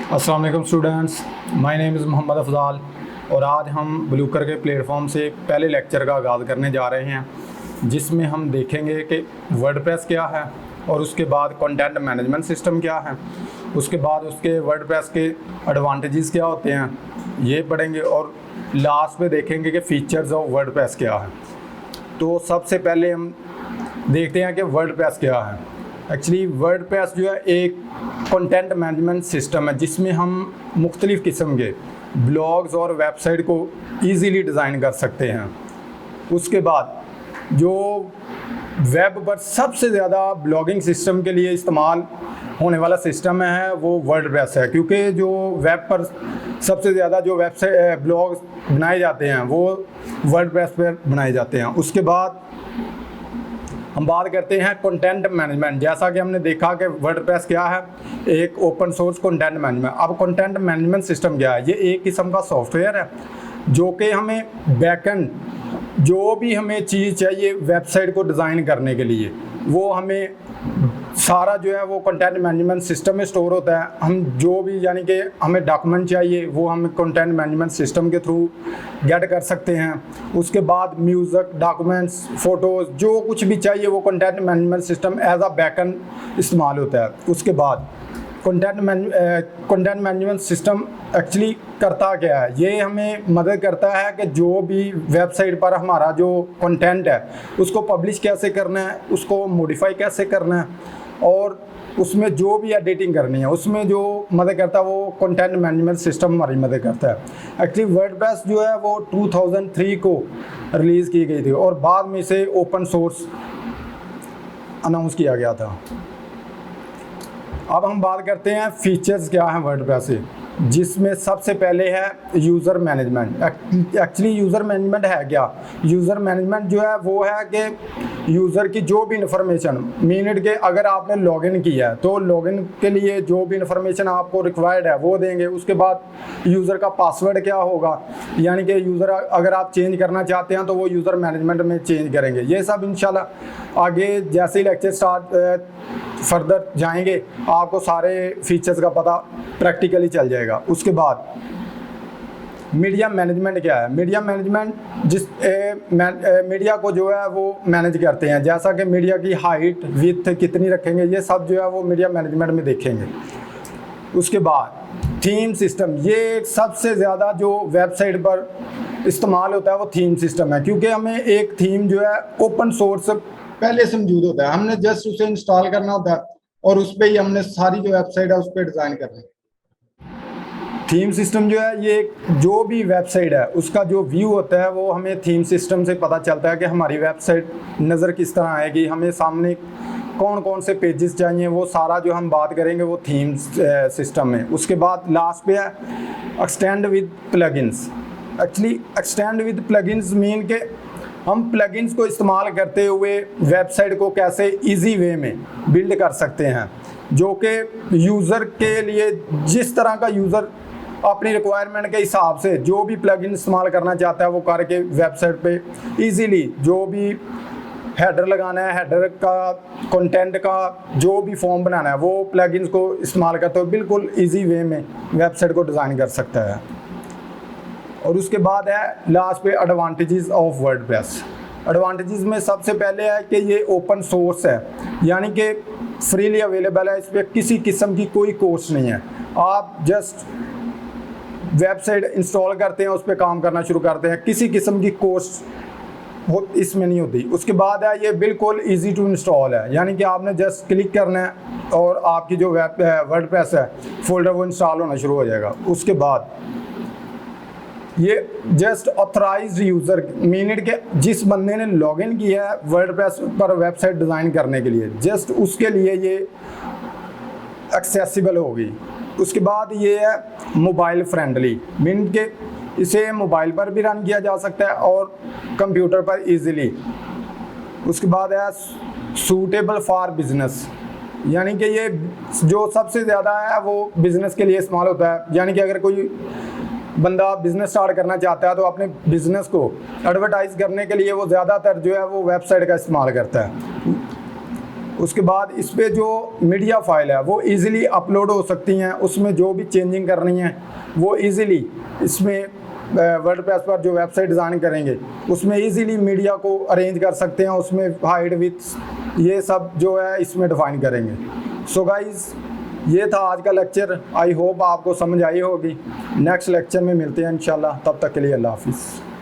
अस्सलाम वालेकुम students, my name is Mohammad Afzal और आज हम ब्लूकर के प्लेटफॉर्म से पहले लेक्चर का आगाज़ करने जा रहे हैं, जिसमें हम देखेंगे कि वर्डप्रेस क्या है और उसके बाद कंटेंट मैनेजमेंट सिस्टम क्या है, उसके बाद उसके वर्डप्रेस के एडवांटेजेस क्या होते हैं ये पढ़ेंगे और लास्ट में देखेंगे कि फ़ीचर्स ऑफ वर्डप्रेस क्या है। तो सबसे पहले हम देखते हैं कि वर्डप्रेस क्या है। एक्चुअली वर्डप्रेस जो है एक कंटेंट मैनेजमेंट सिस्टम है जिसमें हम मुख्तलिफ़ किस्म के ब्लॉग्स और वेबसाइट को इजीली डिज़ाइन कर सकते हैं। उसके बाद जो वेब पर सबसे ज़्यादा ब्लॉगिंग सिस्टम के लिए इस्तेमाल होने वाला सिस्टम है वो वर्डप्रेस है, क्योंकि जो वेब पर सबसे ज़्यादा जो वेबसाइट ब्लॉग्स बनाए जाते हैं वो वर्डप्रेस पर बनाए जाते हैं। उसके बाद हम बात करते हैं कंटेंट मैनेजमेंट। जैसा कि हमने देखा कि वर्डप्रेस क्या है, एक ओपन सोर्स कंटेंट मैनेजमेंट। अब कंटेंट मैनेजमेंट सिस्टम क्या है, ये एक किस्म का सॉफ्टवेयर है जो कि हमें बैकएंड जो भी हमें चीज़ चाहिए वेबसाइट को डिज़ाइन करने के लिए वो हमें सारा जो है वो कंटेंट मैनेजमेंट सिस्टम में स्टोर होता है। हम जो भी यानी कि हमें डॉक्यूमेंट चाहिए वो हम कंटेंट मैनेजमेंट सिस्टम के थ्रू गेट कर सकते हैं। उसके बाद म्यूज़िक, डॉक्यूमेंट्स, फ़ोटोज़, जो कुछ भी चाहिए वो कंटेंट मैनेजमेंट सिस्टम एज आ बैकएंड इस्तेमाल होता है। उसके बाद कंटेंट मैनेजमेंट सिस्टम एक्चुअली करता क्या है, ये हमें मदद करता है कि जो भी वेबसाइट पर हमारा जो कंटेंट है उसको पब्लिश कैसे करना है, उसको मॉडिफाई कैसे करना है और उसमें जो भी एडिटिंग करनी है उसमें जो मदद करता है वो कंटेंट मैनेजमेंट सिस्टम हमारी मदद करता है। एक्चुअली वर्डप्रेस जो है वो 2003 को रिलीज़ की गई थी और बाद में इसे ओपन सोर्स अनाउंस किया गया था। अब हम बात करते हैं फ़ीचर्स क्या हैं वर्डप्रेस से, जिसमें सबसे पहले है user management. Actually user management है क्या, यूज़र मैनेजमेंट जो है वो है कि यूज़र की जो भी इंफॉर्मेशन मिनट के अगर आपने लॉगिन किया है तो लॉगिन के लिए जो भी इंफॉर्मेशन आपको रिक्वायर्ड है वो देंगे। उसके बाद यूज़र का पासवर्ड क्या होगा, यानी कि यूज़र अगर आप चेंज करना चाहते हैं तो वो यूज़र मैनेजमेंट में चेंज करेंगे। ये सब इंशाल्लाह आगे जैसे ही लेक्चर स्टार्ट फर्दर जाएंगे आपको सारे फीचर्स का पता प्रैक्टिकली चल जाएगा। उसके बाद मीडिया मैनेजमेंट क्या है, मीडिया मैनेजमेंट मीडिया को जो है वो मैनेज करते हैं, जैसा कि मीडिया की हाइट विड्थ कितनी रखेंगे ये सब जो है वो मीडिया मैनेजमेंट में देखेंगे। उसके बाद थीम सिस्टम, ये सबसे ज़्यादा जो वेबसाइट पर इस्तेमाल होता है वो थीम सिस्टम है, क्योंकि हमें एक थीम जो है ओपन सोर्स पहले से मौजूद होता है, हमने जस्ट उसे इंस्टॉल करना होता है और उस पर ही हमने सारी जो वेबसाइट है उस पर डिज़ाइन करना है। थीम सिस्टम जो है ये जो भी वेबसाइट है उसका जो व्यू होता है वो हमें थीम सिस्टम से पता चलता है कि हमारी वेबसाइट नज़र किस तरह आएगी, हमें सामने कौन कौन से पेजेस चाहिए, वो सारा जो हम बात करेंगे वो थीम सिस्टम में। उसके बाद लास्ट पे है extend with plugins. Actually extend with plugins mean के हम प्लगइन्स को इस्तेमाल करते हुए वेबसाइट को कैसे इजी वे में बिल्ड कर सकते हैं, जो कि यूज़र के लिए जिस तरह का यूज़र अपनी रिक्वायरमेंट के हिसाब से जो भी प्लगइन इस्तेमाल करना चाहता है वो करके वेबसाइट पे इजीली जो भी हेडर लगाना है, हेडर का कंटेंट का जो भी फॉर्म बनाना है वो प्लगइन्स को इस्तेमाल करते हुए बिल्कुल ईजी वे में वेबसाइट को डिज़ाइन कर सकता है। और उसके बाद है लास्ट पे एडवांटेजेस ऑफ वर्डप्रेस। एडवांटेजेस में सबसे पहले है कि ये ओपन सोर्स है, यानी कि फ्रीली अवेलेबल है, इस पर किसी किस्म की कोई कॉस्ट नहीं है। आप जस्ट वेबसाइट इंस्टॉल करते हैं, उस पर काम करना शुरू करते हैं, किसी किस्म की कॉस्ट इसमें नहीं होती। उसके बाद है ये बिल्कुल इजी टू इंस्टॉल है, यानी कि आपने जस्ट क्लिक करना है और आपकी जो वर्डप्रेस है फोल्डर वो इंस्टॉल होना शुरू हो जाएगा। उसके बाद ये जस्ट ऑथराइज्ड यूज़र मिनट के जिस बंदे ने लॉगिन किया है वर्डप्रेस पर वेबसाइट डिज़ाइन करने के लिए जस्ट उसके लिए ये एक्सेसिबल होगी। उसके बाद ये है मोबाइल फ्रेंडली, मिनट के इसे मोबाइल पर भी रन किया जा सकता है और कंप्यूटर पर इजीली। उसके बाद है सूटेबल फॉर बिजनेस, यानी कि ये जो सबसे ज़्यादा है वो बिज़नेस के लिए इस्तेमाल होता है, यानी कि अगर कोई बंदा बिज़नेस स्टार्ट करना चाहता है तो अपने बिज़नेस को एडवर्टाइज करने के लिए वो ज़्यादातर जो है वो वेबसाइट का इस्तेमाल करता है। उसके बाद इस पे जो मीडिया फाइल है वो इजीली अपलोड हो सकती हैं, उसमें जो भी चेंजिंग करनी है वो इजीली इसमें वर्डप्रेस पर जो वेबसाइट डिज़ाइन करेंगे उसमें इजीली मीडिया को अरेंज कर सकते हैं, उसमें हाइट विड्थ ये सब जो है इसमें डिफाइन करेंगे। सो गाइस ये था आज का लेक्चर, आई होप आपको समझ आई होगी। नेक्स्ट लेक्चर में मिलते हैं इंशाल्लाह, तब तक के लिए अल्लाह हाफिज़।